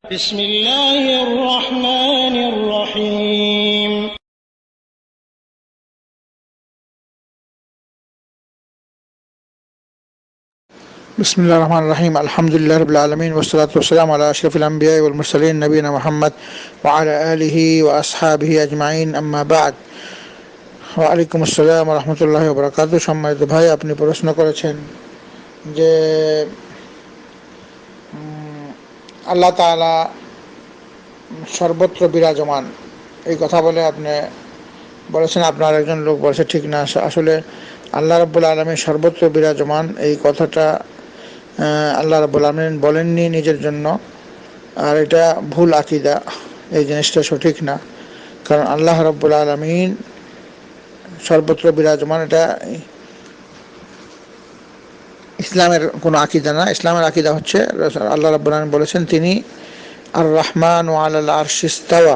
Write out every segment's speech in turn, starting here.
بسم الله الرحمن الرحيم بسم الله الرحمن الرحيم الحمد لله رب العالمين والصلاة والسلام على أشرف الأنبياء والمرسلين نبينا محمد وعلى آله وأصحابه أجمعين أما بعد ওয়ালাইকুম আসসালাম ওয়া রাহমাতুল্লাহি ওয়া বারাকাতুহু। সম্মানিত ভাই, আপনি প্রশ্ন করেছেন যে আল্লাহ তাআলা সর্বত্র বিরাজমান, এই কথা বলে আপনি বলেছেন, আপনার একজন লোক বলেছে ঠিক না। আসলে আল্লাহ রাব্বুল আলামিন সর্বত্র বিরাজমান এই কথাটা আল্লাহ রাব্বুল আলামিন বলেননি নিজের জন্য, আর এটা ভুল আকীদা, এই জিনিসটা সঠিক না। কারণ আল্লাহ রাব্বুল আলামিন সর্বত্র বিরাজমান এটা ইসলামের কোনো আকীদা না। ইসলামের আকীদা হচ্ছে আল্লাহ রাব্বুল আলামিন বলেছেন তিনি আর রহমান ওয়া আলাল আরশি ইস্তাওয়া,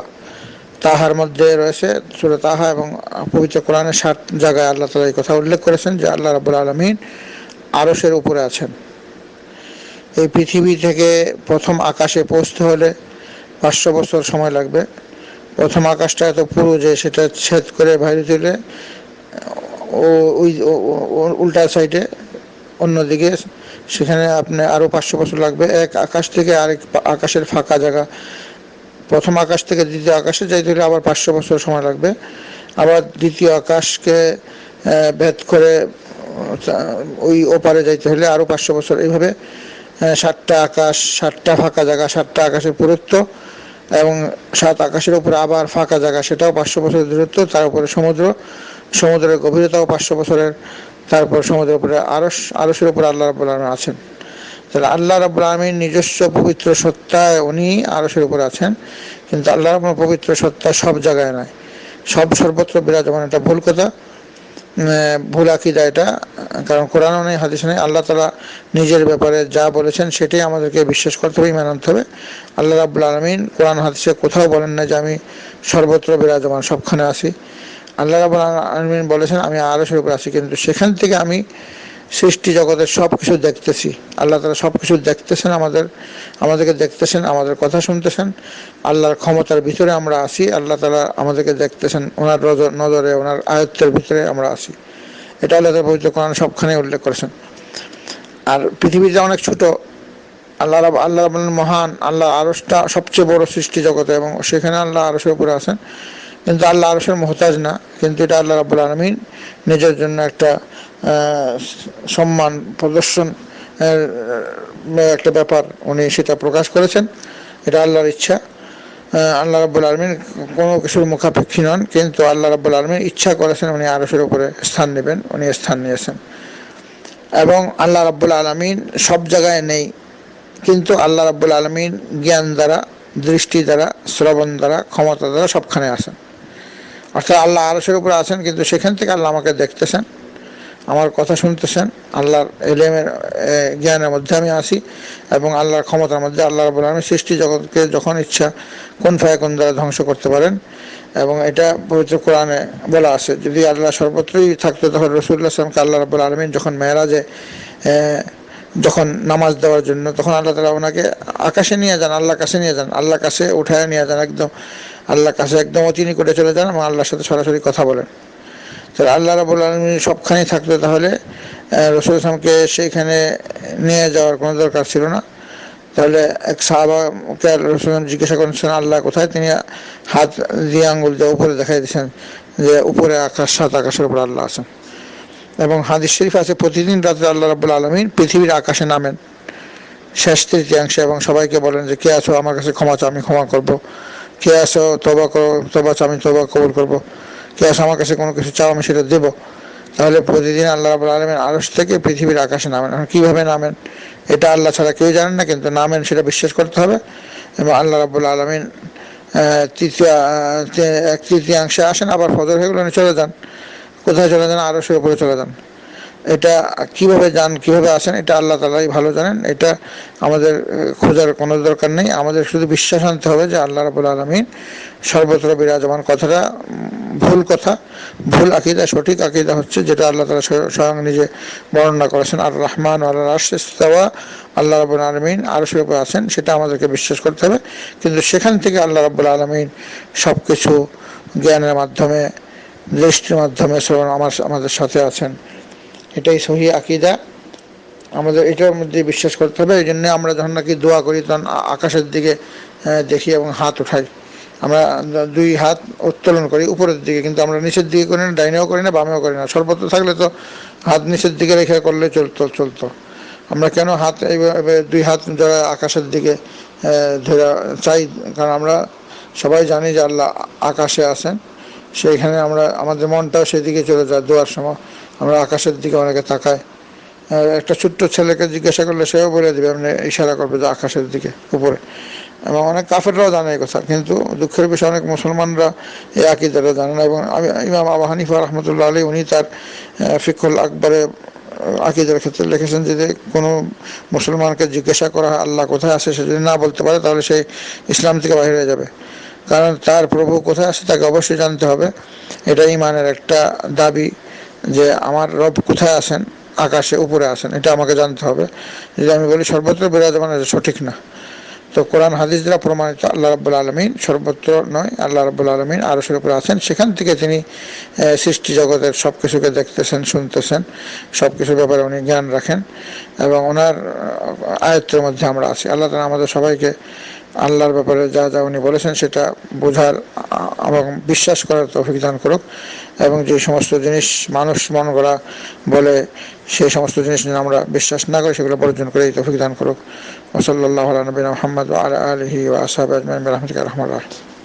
তাহার মধ্যে রয়েছে সূরা তাহা এবং পবিত্র কোরআনের 7 জায়গায় আল্লাহ তাআলা এই কথা উল্লেখ করেছেন যে আল্লাহ রাব্বুল আলামিন আরশের উপরে আছেন। এই পৃথিবী থেকে প্রথম আকাশে পৌঁছতে হলে 500 বছর সময় লাগবে। প্রথম আকাশটা এত পুরো যে সেটা ছেদ করে বাইরে তুলে ওই উল্টা সাইডে অন্যদিকে সেখানে আপনি আরও 500 বছর লাগবে। এক আকাশ থেকে আরেক আকাশের ফাঁকা জায়গা, প্রথম আকাশ থেকে দ্বিতীয় আকাশে যাইতে হলে আবার 500 বছর সময় লাগবে। আবার দ্বিতীয় আকাশকে ভেদ করে ওই ওপারে যাইতে হলে আরও 500 বছর। এইভাবে 7টা আকাশ, 7টা ফাঁকা জায়গা, 7টা আকাশের পুরুত্ব এবং 7 আকাশের উপরে আবার ফাঁকা জায়গা, সেটাও 500 বছরের দূরত্ব। তার উপরে সমুদ্রের গভীরতাও 500 বছরের। তারপর সমুদ্রের উপরে আরশের উপরে আল্লাহ রাব্বুল আলামিন আছেন। তাহলে আল্লাহ রাব্বুল আলামিন নিজস্ব পবিত্র সত্তায় উনি আরশের উপরে আছেন, কিন্তু আল্লাহ রাব্বুল পবিত্র সত্তা সব জায়গায় নয়, সর্বত্র বিরাজমান। এটা ভুল কথা, ভুল আকীদা এটা। কারণ কোরআনও নেই, হাদিসও নেই। আল্লাহ তাআলা নিজের ব্যাপারে যা বলেছেন সেটাই আমাদেরকে বিশ্বাস করতে হবে, ঈমান আনতে হবে। আল্লাহ রাব্বুল আলামিন কোরআন হাদিসে কোথাও বলেন না যে আমি সর্বত্র বিরাজমান, সবখানে আছি। আল্লাহ রাব্বুল আলামিন বলেছেন আমি আরশের উপর আছি, কিন্তু সেখান থেকে আমি সৃষ্টি জগতের সব কিছু দেখতেছি। আল্লাহ তাআলা সব কিছু দেখতেছেন, আমাদেরকে দেখতেছেন, আমাদের কথা শুনতেছেন। আল্লাহর ক্ষমতার ভিতরে আমরা আছি, আল্লাহ তাআলা আমাদেরকে দেখতেছেন, ওনার নজরে, ওনার আয়ত্তের ভিতরে আমরা আছি। এটা আল্লাহ তাআলা পবিত্র কোরআন সবখানে উল্লেখ করেছেন। আর পৃথিবীতে অনেক ছোট, আল্লাহ রাব্বুল মহান। আল্লাহ আরশটা সবচেয়ে বড় সৃষ্টি জগতে এবং সেখানে আল্লাহ আরশের উপরে আছেন, কিন্তু আল্লাহ আরশের মুহতাজ না। কিন্তু এটা আল্লাহ রাব্বুল আলামিন নিজের জন্য একটা সম্মান প্রদর্শন একটা ব্যাপার, উনি সেটা প্রকাশ করেছেন। এটা আল্লাহর ইচ্ছা। আল্লাহ রাব্বুল আলামিন কোনো কিছুর মুখাপেক্ষী নন, কিন্তু আল্লাহ রাব্বুল আলামিন ইচ্ছা করেছেন উনি আরশের উপরে স্থান নেবেন, উনি স্থান নিয়েছেন। এবং আল্লাহ রাব্বুল আলামিন সব জায়গায় নেই, কিন্তু আল্লাহ রাব্বুল আলামিন জ্ঞান দ্বারা, দৃষ্টি দ্বারা, শ্রবণ দ্বারা, ক্ষমতা দ্বারা সবখানে আছেন। অর্থাৎ আল্লাহ আরশের উপরে আছেন, কিন্তু সেখান থেকে আল্লাহ আমাকে দেখতেছেন, আমার কথা শুনতেছেন। আল্লাহর ইলমের জ্ঞানের মধ্যে আমি আছি এবং আল্লাহর ক্ষমতার মধ্যে। আল্লাহ রাব্বুল আলামিন সৃষ্টি জগৎকে যখন ইচ্ছা কুন ফায়াকুন দ্বারা ধ্বংস করতে পারেন, এবং এটা পবিত্র কোরআনে বলা আছে। যদি আল্লাহ সর্বত্রই থাকতো তাহলে রাসূলুল্লাহ সাল্লাল্লাহু আলাইহি ওয়াসাল্লামকে আল্লাহ রাব্বুল আলামিন যখন মেরাজে যখন নামাজ দেওয়ার জন্য, তখন আল্লাহ তাআলা ওনাকে আকাশে নিয়ে যান, আল্লাহর কাছে নিয়ে যান, আল্লাহর কাছে উঠায় নিয়ে যান, একদম আল্লাহর কাছে একদম অতি নিকটে চলে যান এবং আল্লাহর সাথে সরাসরি কথা বলেন। তাহলে আল্লাহ রাব্বুল আলামিন সবখানেই থাকতো, তাহলে রাসূল সাল্লাল্লাহু আলাইহি ওয়াসাল্লামকে সেইখানে নিয়ে যাওয়ার কোনো দরকার ছিল না। তাহলে এক সাহাবাকে রাসূল জিজ্ঞাসা করেছেন আল্লাহ কোথায়, তিনি হাত দিয়ে আঙ্গুল দিয়ে উপরে দেখাই দিয়েছেন যে উপরে আকাশ, 7 আকাশের উপর আল্লাহ আছেন। এবং হাদিস শরীফ আছে প্রতিদিন রাতে আল্লাহ রাব্বুল আলামিন পৃথিবীর আকাশে নামেন শেষ তৃতীয়াংশে এবং সবাইকে বলেন যে কে আছো আমার কাছে ক্ষমা চাও, আমি ক্ষমা করব। কে আছো তওবা করো, তওবা চাও, আমি তওবা কবুল করব। কে আছো আমার কাছে কোনো কিছু চাও, আমি সেটা দেব। তাহলে প্রতিদিন আল্লাহ রাব্বুল আলামিন আরশ থেকে পৃথিবীর আকাশে নামেন। এখন কীভাবে নামেন এটা আল্লাহ ছাড়া কেউ জানেন না, কিন্তু নামেন সেটা বিশ্বাস করতে হবে। এবং আল্লাহ রাব্বুল আলামিন এক তৃতীয়াংশে আসেন, আবার ফজর হয়ে গেলে উনি চলে যান। কোথায় চলে যান? আরশের উপরে চলে যান। এটা কিভাবে আসেন এটা আল্লাহ তাআলাই ভালো জানেন। এটা আমাদের খোঁজার কোনো দরকার নেই। আমাদের শুধু বিশ্বাস আনতে হবে যে আল্লাহ রাব্বুল আলামিন সর্বত্র বিরাজমান। কথাটা ভুল কথা, ভুল আকীদা। সঠিক আকীদা হচ্ছে যেটা আল্লাহ তাআলা স্বয়ং নিজে বর্ণনা করেছেন, আর রহমান আলাল আরশ ইস্তাওয়া, আল্লাহ রাব্বুল আলামিন আরশের উপরে আছেন, সেটা আমাদেরকে বিশ্বাস করতে হবে। কিন্তু সেখান থেকে আল্লাহ রাব্বুল আলামিন সবকিছু জ্ঞানের মাধ্যমে, দৃষ্টির মাধ্যমে আমাদের সাথে আছেন। এটাই সহি আকীদা, আমাদের এটার মধ্যে বিশ্বাস করতে হবে। এই জন্য আমরা যখন নাকি দোয়া করি তখন আকাশের দিকে দেখি এবং হাত উঠাই। আমরা দুই হাত উত্তোলন করি উপরের দিকে, কিন্তু আমরা নিচের দিকে করি না, ডাইনেও করি না, বামেও করি না। সর্বত্র থাকলে তো হাত নিচের দিকে রেখে করলে চলতো। আমরা কেন হাত এইভাবে দুই হাত ধরে আকাশের দিকে ধরে চাই? কারণ আমরা সবাই জানি যে আল্লাহ আকাশে আছেন। সেইখানে আমাদের মনটাও সেদিকে চলে যায়। দোয়ার সময় আমরা আকাশের দিকে অনেকে তাকায়। একটা ছোট্ট ছেলেকে জিজ্ঞাসা করলে সেও বলে দেবে, আপনি ইশারা করবে যে আকাশের দিকে উপরে। এবং অনেক কাফেররাও জানে এই কথা, কিন্তু দুঃখের বিষয় অনেক মুসলমানরা এই আকীদাটা জানে না। এবং ইমাম আবু হানিফা রাহমাতুল্লাহ আলাইহি উনি তার ফিকহুল আকবরে আকীদার ক্ষেত্রে লিখেছেন যে কোনো মুসলমানকে জিজ্ঞাসা করা হয় আল্লাহ কোথায় আছে, সে যদি না বলতে পারে তাহলে সে ইসলাম থেকে বাইরে হয়ে যাবে। কারণ তার প্রভু কোথায় আছে তাকে অবশ্যই জানতে হবে। এটা ঈমানের একটা দাবি যে আমার রব কোথায় আছেন, আকাশে উপরে আছেন, এটা আমাকে জানতে হবে। যদি আমি বলি সর্বত্র বিরাজমান, এটা সঠিক না। তো কোরআন হাদিস দ্বারা প্রমাণিত আল্লাহ রাব্বুল আলামিন সর্বত্র নয়, আল্লাহ রাব্বুল আলামিন আরশের উপরে আছেন। সেখান থেকে তিনি সৃষ্টি জগতের সব কিছুকে দেখতেছেন, শুনতেছেন, সব কিছুর ব্যাপারে উনি জ্ঞান রাখেন এবং ওনার আয়ত্তের মধ্যে আমরা আছি। আল্লাহ তাআলা আমাদের সবাইকে আল্লাহর ব্যাপারে যা যা উনি বলেছেন সেটা বোঝার এবং বিশ্বাস করার তৌফিক দান করুক। এবং যে সমস্ত জিনিস মানুষ মন গড়া বলে সেই সমস্ত জিনিস নিয়ে আমরা বিশ্বাস না করি, সেগুলো বর্জন করে এই তৌফিক দান করুক। ওয়া সাল্লাল্লাহু আলা নবিয়িনা মুহাম্মদ ওয়া আলা আলিহি ওয়া আসহাবিহি আজমাইন বিরহমাতিকা ইয়া আরহামার রাহিমিন।